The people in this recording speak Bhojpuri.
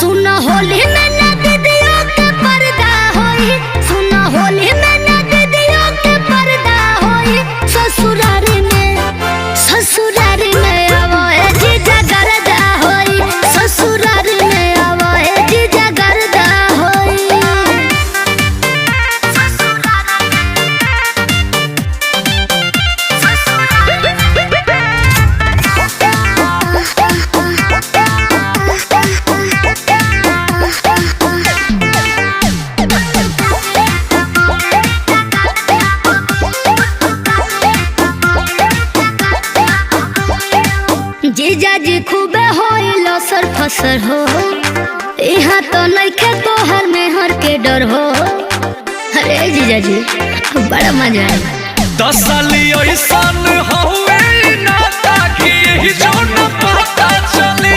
सुन होली में ना दीदियों के पर्दा होई, सुन होली में ना दीदियों के पर्दा होई। ससुरारी में आवो ए जीजा गर्दा होई, ससुरारी में आवो ए जीजा गर्दा होई। जीजा जी खूबे होइलो सर फसर हो, यहाँ तो नइखे तोहर मेहर के डर हो। अरे जीजा जी बड़ा मजा है। 10 साल ऐसा हवे ना ताकि यही जो न पता चली।